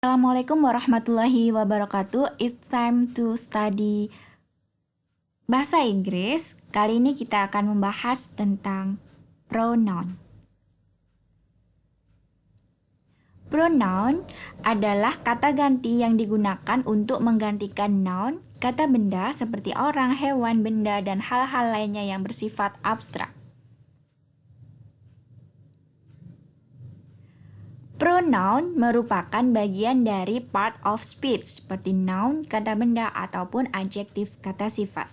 Assalamualaikum warahmatullahi wabarakatuh. It's time to study bahasa Inggris. Kali ini kita akan membahas tentang pronoun. Pronoun adalah kata ganti yang digunakan untuk menggantikan noun, kata benda seperti orang, hewan, benda, dan hal-hal lainnya yang bersifat abstrak. Pronoun merupakan bagian dari part of speech seperti noun, kata benda, ataupun adjektif, kata sifat.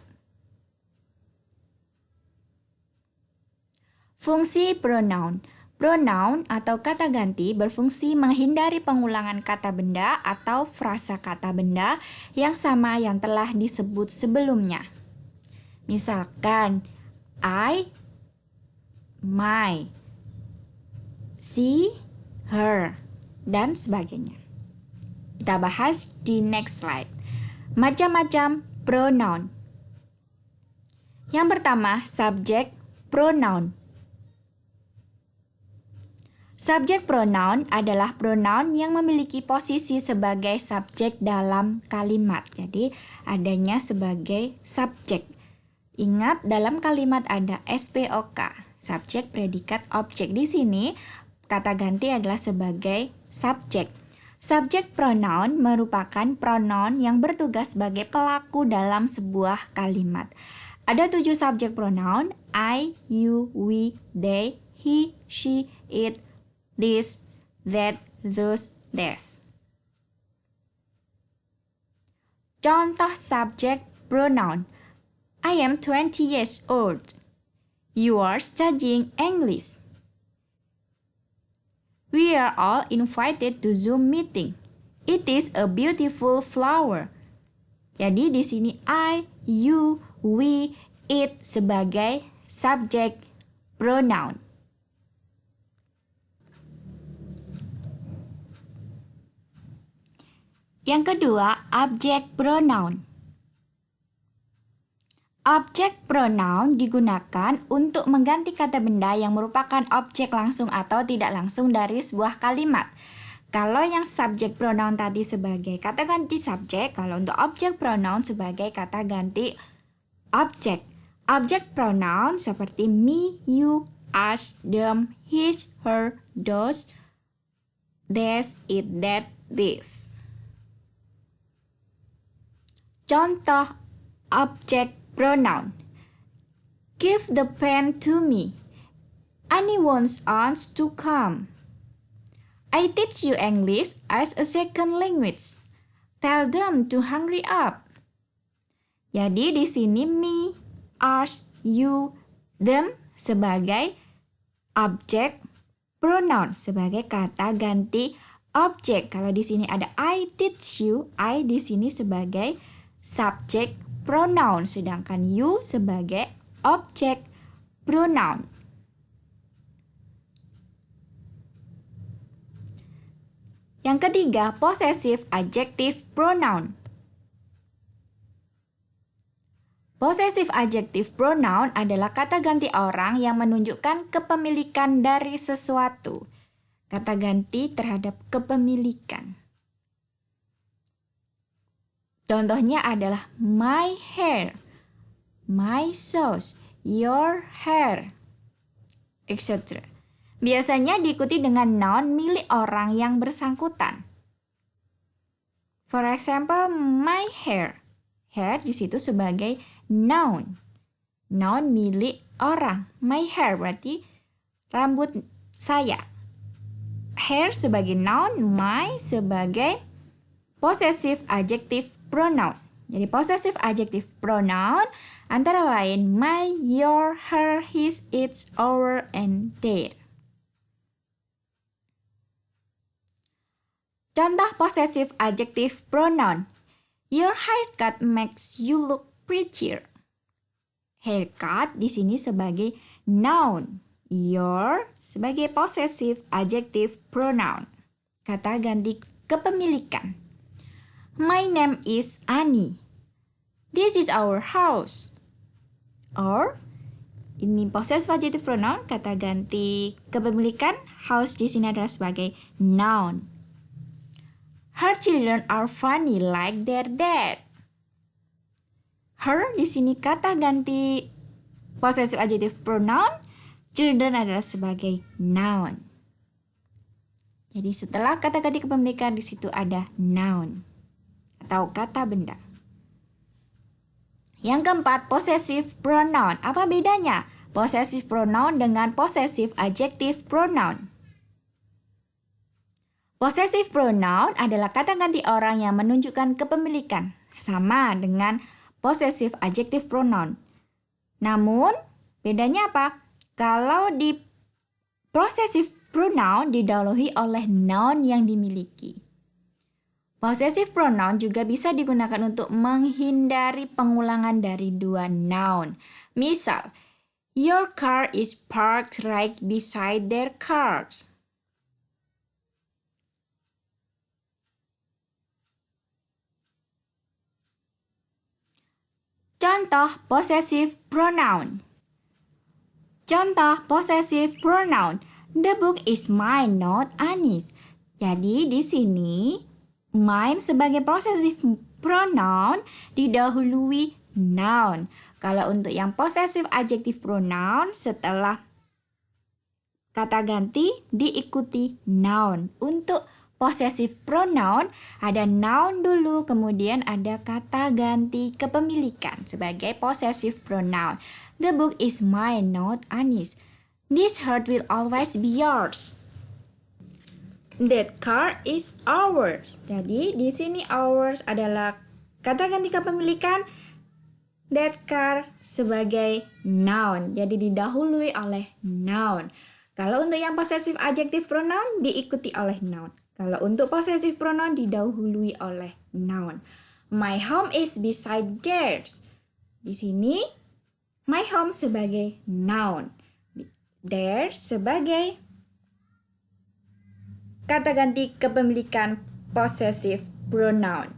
Fungsi pronoun. Pronoun atau kata ganti berfungsi menghindari pengulangan kata benda atau frasa kata benda yang sama yang telah disebut sebelumnya. Misalkan, I, my, she, her, dan sebagainya. Kita bahas di next slide. Macam-macam pronoun. Yang pertama, subject pronoun. Subject pronoun adalah pronoun yang memiliki posisi sebagai subjek dalam kalimat. Jadi, adanya sebagai subjek. Ingat, dalam kalimat ada SPOK, subjek, predikat, objek. Di sini, kata ganti adalah sebagai subjek. Subject pronoun merupakan pronoun yang bertugas sebagai pelaku dalam sebuah kalimat. Ada 7 subject pronoun: I, you, we, they, he, she, it, this, that, those, theirs. Contoh subject pronoun. I am 20 years old. You are studying English. We are all invited to Zoom meeting. It is a beautiful flower. Jadi di sini I, you, we, it sebagai subject pronoun. Yang kedua, object pronoun. Object pronoun digunakan untuk mengganti kata benda yang merupakan objek langsung atau tidak langsung dari sebuah kalimat. Kalau yang subject pronoun tadi sebagai kata ganti subjek, kalau untuk object pronoun sebagai kata ganti objek. Object pronoun seperti me, you, us, them, his, her, those, theirs, it, that, this. Contoh object pronoun. Give the pen to me. Annie wants us to come. I teach you English as a second language. Tell them to hurry up. Jadi di sini me, us, you, them sebagai object pronoun, sebagai kata ganti objek. Kalau di sini ada I teach you, I di sini sebagai subject pronoun, sedangkan you sebagai objek pronoun. Yang ketiga, possessive adjective pronoun. Possessive adjective pronoun adalah kata ganti orang yang menunjukkan kepemilikan dari sesuatu. Kata ganti terhadap kepemilikan. Contohnya adalah my hair, my shoes, your hair, etc. Biasanya diikuti dengan noun milik orang yang bersangkutan. For example, my hair. Hair di situ sebagai noun. Noun milik orang. My hair berarti rambut saya. Hair sebagai noun, my sebagai possessive adjective pronoun. Jadi possessive adjective pronoun antara lain my, your, her, his, its, our, and their. Contoh possessive adjective pronoun. Your haircut makes you look prettier. Haircut di sini sebagai noun. Your sebagai possessive adjective pronoun. Kata ganti kepemilikan. My name is Annie. This is our house. Or, ini possessive adjective pronoun, kata ganti kepemilikan. House di sini adalah sebagai noun. Her children are funny like their dad. Her di sini kata ganti possessive adjective pronoun. Children adalah sebagai noun. Jadi setelah kata ganti kepemilikan di situ ada noun atau kata benda. Yang keempat, possessive pronoun. Apa bedanya possessive pronoun dengan possessive adjective pronoun? Possessive pronoun adalah kata ganti orang yang menunjukkan kepemilikan, sama dengan possessive adjective pronoun. Namun, bedanya apa? Kalau di possessive pronoun didahului oleh noun yang dimiliki. Possessive pronoun juga bisa digunakan untuk menghindari pengulangan dari dua noun. Misal, your car is parked right beside their cars. Contoh possessive pronoun. Contoh possessive pronoun. The book is mine, not Anis. Jadi di sini mine sebagai possessive pronoun didahului noun. Kalau untuk yang possessive adjective pronoun setelah kata ganti diikuti noun. Untuk possessive pronoun ada noun dulu, kemudian ada kata ganti kepemilikan sebagai possessive pronoun. The book is mine, not Anis. This heart will always be yours. That car is ours. Jadi di sini ours adalah kata ganti kepemilikan. That car sebagai noun. Jadi didahului oleh noun. Kalau untuk yang possessive adjective pronoun diikuti oleh noun. Kalau untuk possessive pronoun didahului oleh noun. My home is beside theirs. Di sini my home sebagai noun. Theirs sebagai kata ganti kepemilikan possessive pronoun.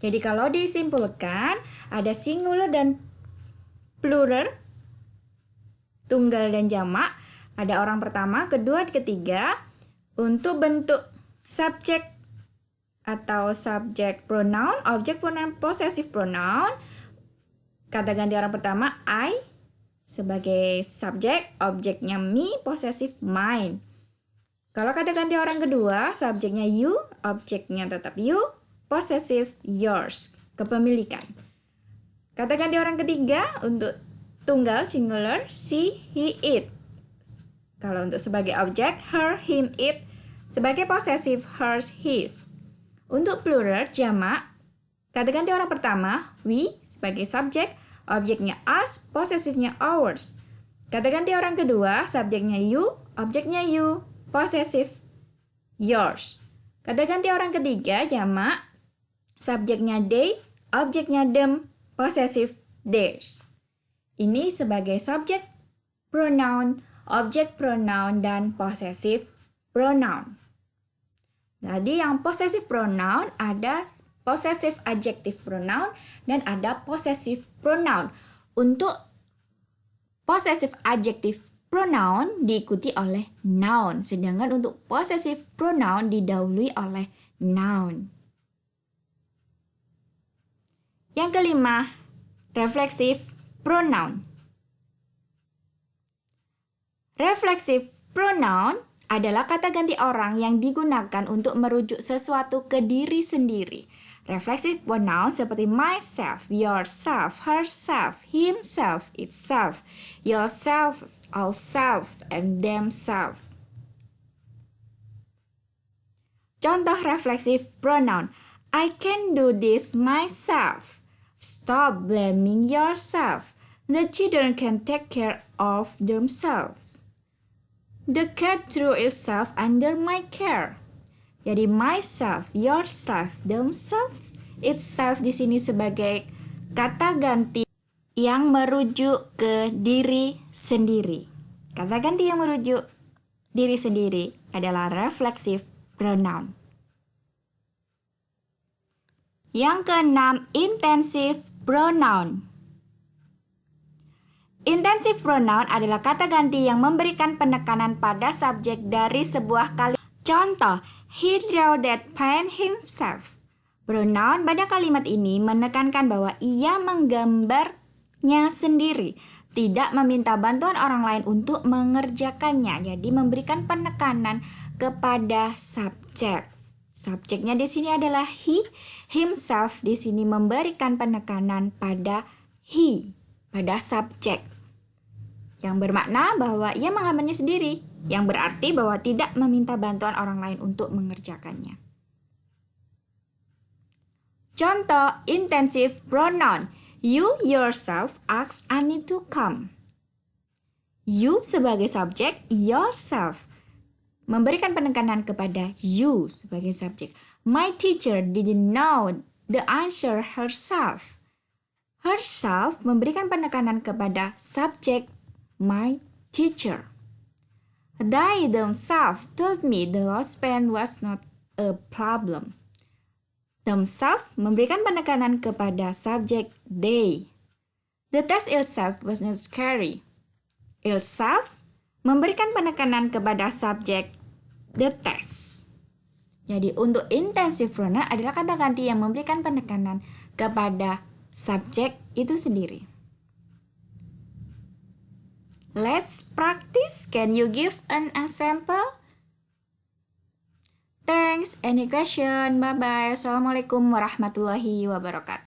Jadi kalau disimpulkan ada singular dan plural, tunggal dan jamak, ada orang pertama, kedua, ketiga. Untuk bentuk subjek atau subject pronoun, object pronoun, possessive pronoun, kata ganti orang pertama I sebagai subjek, objeknya me, possessive mine. Kalau kata ganti orang kedua, subjeknya you, objeknya tetap you, possessive yours, kepemilikan. Kata ganti orang ketiga untuk tunggal singular she, he, it. Kalau untuk sebagai objek her, him, it, sebagai possessive hers, his. Untuk plural jamak, kata ganti orang pertama we sebagai subjek, objeknya us, possessive-nya ours. Kata ganti orang kedua, subjeknya you, objeknya you, possessive yours. Kata ganti orang ketiga, jamak, subjeknya they, objeknya them, possessive theirs. Ini sebagai subjek pronoun, objek pronoun, dan possessive pronoun. Jadi yang possessive pronoun ada possessive adjective pronoun dan ada possessive pronoun. Untuk possessive adjective pronoun diikuti oleh noun, sedangkan untuk possessive pronoun didahului oleh noun. Yang kelima, reflexive pronoun. Reflexive pronoun adalah kata ganti orang yang digunakan untuk merujuk sesuatu ke diri sendiri. Reflexive pronoun seperti myself, yourself, herself, himself, itself, yourselves, ourselves, and themselves. Contoh reflexive pronoun. I can do this myself. Stop blaming yourself. The children can take care of themselves. The cat threw itself under my care. Jadi myself, yourself, themselves, itself di sini sebagai kata ganti yang merujuk ke diri sendiri. Kata ganti yang merujuk diri sendiri adalah reflexive pronoun. Yang keenam, intensive pronoun. Intensive pronoun adalah kata ganti yang memberikan penekanan pada subjek dari sebuah kalimat. Contoh, he drew that pen himself. Pronoun pada kalimat ini menekankan bahwa ia menggambarnya sendiri, tidak meminta bantuan orang lain untuk mengerjakannya. Jadi memberikan penekanan kepada subjek. Subjeknya di sini adalah he, himself di sini memberikan penekanan pada he, pada subjek. Yang bermakna bahwa ia menggambarnya sendiri, yang berarti bahwa tidak meminta bantuan orang lain untuk mengerjakannya. Contoh intensive pronoun. You yourself ask Annie to come. You sebagai subjek, yourself memberikan penekanan kepada you sebagai subjek. My teacher didn't know the answer herself. Herself memberikan penekanan kepada subjek my teacher. They themselves told me the lost pen was not a problem. Themselves memberikan penekanan kepada subjek they. The test itself was not scary. Itself memberikan penekanan kepada subjek the test. Jadi untuk intensive pronoun adalah kata ganti yang memberikan penekanan kepada subjek itu sendiri. Let's practice. Can you give an example? Thanks. Any question? Bye-bye. Assalamualaikum warahmatullahi wabarakatuh.